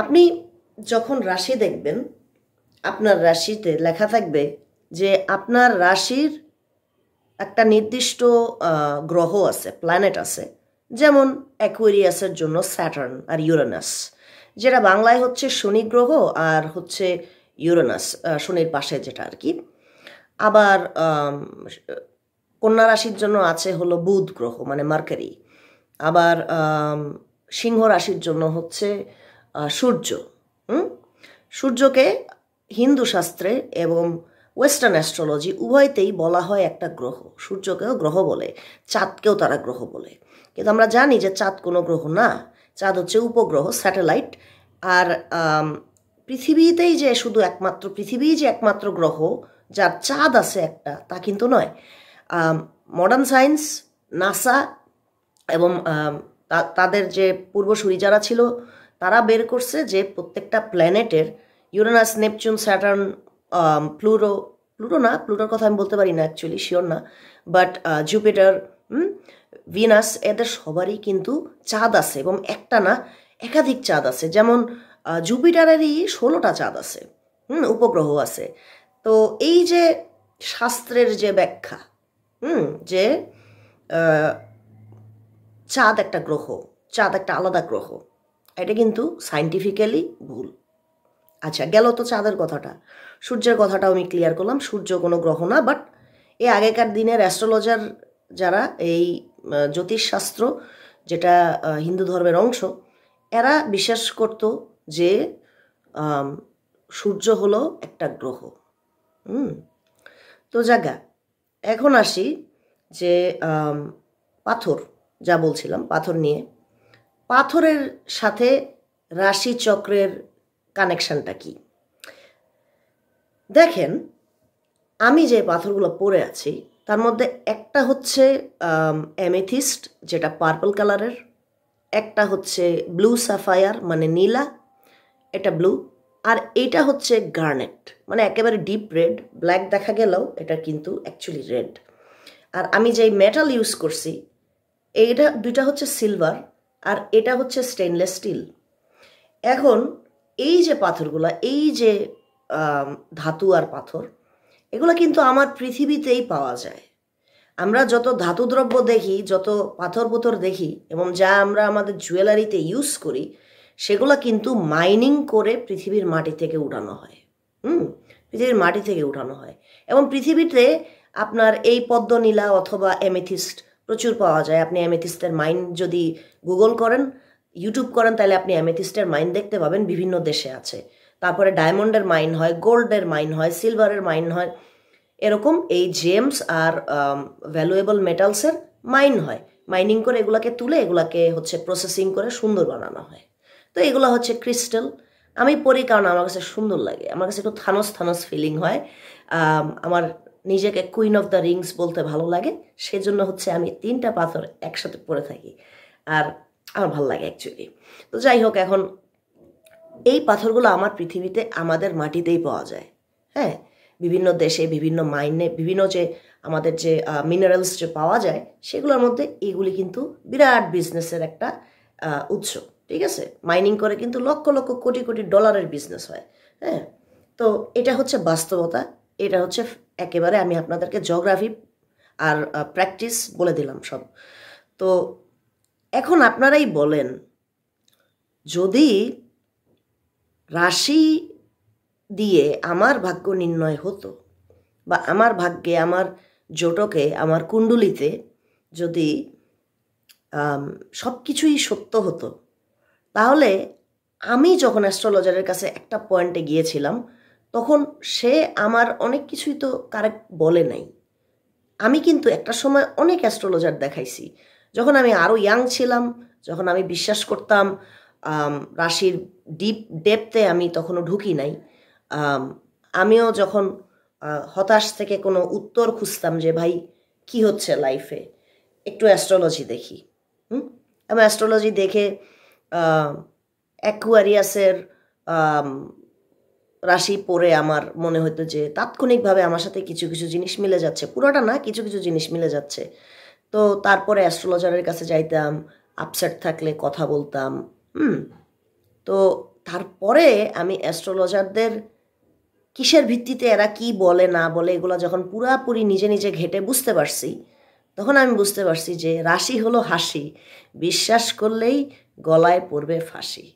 আপনি যখন রাশি দেখবেন, আপনার রাশিতে লেখা থাকবে যে আপনার রাশির একটা নির্দিষ্ট গ্রহ আছে, প্ল্যানেট আছে। যেমন অ্যাকুয়ারিয়াসের জন্য স্যাটার্ন আর ইউরেনাস, যেটা বাংলায় হচ্ছে শনি গ্রহ, আর হচ্ছে ইউরেনাস শনির পাশে যেটা আর কি। আবার কন্যা রাশির জন্য আছে হলো বুধ গ্রহ, মানে মার্কারি। আবার সিংহ রাশির জন্য হচ্ছে সূর্য। সূর্যকে হিন্দু শাস্ত্রে এবং ওয়েস্টার্ন অ্যাস্ট্রোলজি উভয়তেই বলা হয় একটা গ্রহ। সূর্যকেও গ্রহ বলে, চাঁদকেও তারা গ্রহ বলে। কিন্তু আমরা জানি যে চাঁদ কোনো গ্রহ না, চাঁদ হচ্ছে উপগ্রহ, স্যাটেলাইট। আর পৃথিবীতেই যে শুধু একমাত্র পৃথিবী যে একমাত্র গ্রহ যার চাঁদ আছে একটা, তা কিন্তু নয়। মডার্ন সায়েন্স, নাসা এবং তাদের যে পূর্বসূরি যারা ছিল, তারা বের করছে যে প্রত্যেকটা প্ল্যানেটের ইউরেনাস, নেপচুন, স্যাটার্ন, প্লুটো না, প্লুটোর কথা আমি বলতে পারি না, অ্যাকচুয়ালি শিওর না, বাট জুপিটার, ভিনাস, এদের সবারই কিন্তু চাঁদ আছে, এবং একটা না একাধিক চাঁদ আছে। যেমন জুপিটারেরই 16টা চাঁদ আছে, উপগ্রহ আছে। তো এই যে শাস্ত্রের যে ব্যাখ্যা, যে চাঁদ একটা গ্রহ, চাঁদ একটা আলাদা গ্রহ, এটা কিন্তু সায়েন্টিফিক্যালি ভুল। আচ্ছা, গেল তো চাঁদের কথাটা। সূর্যের কথাটাও আমি ক্লিয়ার করলাম, সূর্য কোনো গ্রহ না। বাট এই আগেকার দিনের অ্যাস্ট্রোলজার যারা, এই জ্যোতিষশাস্ত্র যেটা হিন্দু ধর্মের অংশ, এরা বিশ্বাস করত যে সূর্য হলো একটা গ্রহ। তো জায়গা, এখন আসি যে পাথর, যা বলছিলাম পাথর নিয়ে। পাথরের সাথে রাশি চক্রের কানেকশনটা কি? দেখেন, আমি যে পাথরগুলো পরে আছি তার মধ্যে একটা হচ্ছে অ্যামেথিস্ট, যেটা পার্পল কালারের। একটা হচ্ছে ব্লু সাফায়ার, মানে নীলা, এটা ব্লু। আর এইটা হচ্ছে গার্নেট, মানে একেবারে ডিপ রেড, ব্ল্যাক দেখা গেলেও এটা কিন্তু অ্যাকচুয়ালি রেড। আর আমি যেই মেটাল ইউজ করছি, এইটা দুইটা হচ্ছে সিলভার, আর এটা হচ্ছে স্টেনলেস স্টিল। এখন এই যে পাথরগুলা, এই যে ধাতু আর পাথর, এগুলো কিন্তু আমার পৃথিবীতেই পাওয়া যায়। আমরা যত ধাতু দ্রব্য দেখি, যত পাথর পুথর দেখি, এবং যা আমরা আমাদের জুয়েলারিতে ইউজ করি, সেগুলো কিন্তু মাইনিং করে পৃথিবীর মাটি থেকে উঠানো হয়। পৃথিবীর মাটি থেকে উঠানো হয়। এবং পৃথিবীতে আপনার এই পদ্মনীলা অথবা অ্যামেথিস্ট প্রচুর পাওয়া যায়। আপনি অ্যামেথিস্টের মাইন যদি গুগল করেন, ইউটিউব করেন, তাহলে আপনি অ্যামেথিস্টের মাইন দেখতে পাবেন, বিভিন্ন দেশে আছে। তারপরে ডায়মন্ডের মাইন হয়, গোল্ডের মাইন হয়, সিলভারের মাইন হয়। এরকম এই জেমস আর ভ্যালুয়েবল মেটালসের মাইন হয়। মাইনিং করে এগুলাকে তুলে এগুলাকে হচ্ছে প্রসেসিং করে সুন্দর বানানো হয়। তো এগুলো হচ্ছে ক্রিস্টাল। আমি পড়ি কারণ আমার কাছে সুন্দর লাগে, আমার কাছে একটু থানস থানস ফিলিং হয়। আমার নিজেকে কুইন অফ দ্য রিংস বলতে ভালো লাগে, সেজন্য হচ্ছে আমি 3টা পাথর একসাথে পরে থাকি, আর আমার ভালো লাগে অ্যাকচুয়ালি। তো যাই হোক, এখন এই পাথরগুলো আমার পৃথিবীতে, আমাদের মাটিতেই পাওয়া যায়। হ্যাঁ, বিভিন্ন দেশে, বিভিন্ন মাইনে, বিভিন্ন যে আমাদের যে মিনারেলস যে পাওয়া যায়, সেগুলোর মধ্যে এইগুলি কিন্তু বিরাট বিজনেসের একটা উৎস। ঠিক আছে, মাইনিং করে কিন্তু লক্ষ লক্ষ কোটি কোটি ডলারের বিজনেস হয়। হ্যাঁ, তো এটা হচ্ছে বাস্তবতা। এটা হচ্ছে একেবারে, আমি আপনাদেরকে জিওগ্রাফি আর প্র্যাকটিস বলে দিলাম সব। তো এখন আপনারাই বলেন, যদি রাশি দিয়ে আমার ভাগ্য নির্ণয় হতো, বা আমার ভাগ্যে, আমার জোটকে, আমার কুণ্ডলিতে যদি সব কিছুই সত্য হতো, তাহলে আমি যখন অ্যাস্ট্রোলজারের কাছে একটা পয়েন্টে গিয়েছিলাম, তখন সে আমার অনেক কিছুই তো কারেক্ট বলে নাই। আমি কিন্তু একটা সময় অনেক অ্যাস্ট্রোলজার দেখাইছি, যখন আমি আরও ইয়াং ছিলাম, যখন আমি বিশ্বাস করতাম রাশির ডেপথে আমি তখনও ঢুকি নাই। আমিও যখন হতাশ থেকে কোনো উত্তর খুঁজতাম যে ভাই কি হচ্ছে লাইফে, একটু অ্যাস্ট্রোলজি দেখি। আমি অ্যাস্ট্রোলজি দেখে অ্যাকুয়ারিয়াসের রাশি পড়ে আমার মনে হতো যে তাৎক্ষণিকভাবে আমার সাথে কিছু কিছু জিনিস মিলে যাচ্ছে, পুরোটা না, কিছু কিছু জিনিস মিলে যাচ্ছে। তো তারপরে অ্যাস্ট্রোলজারের কাছে যাইতাম, আপসেট থাকলে কথা বলতাম। তো তারপরে আমি অ্যাস্ট্রোলজারদের কিসের ভিত্তিতে এরা কি বলে না বলে এগুলো যখন পুরাপুরি নিজে নিজে ঘেটে বুঝতে পারছি, তখন আমি বুঝতে পারছি যে রাশি হলো হাসি, বিশ্বাস করলেই গলায় পড়বে ফাঁসি।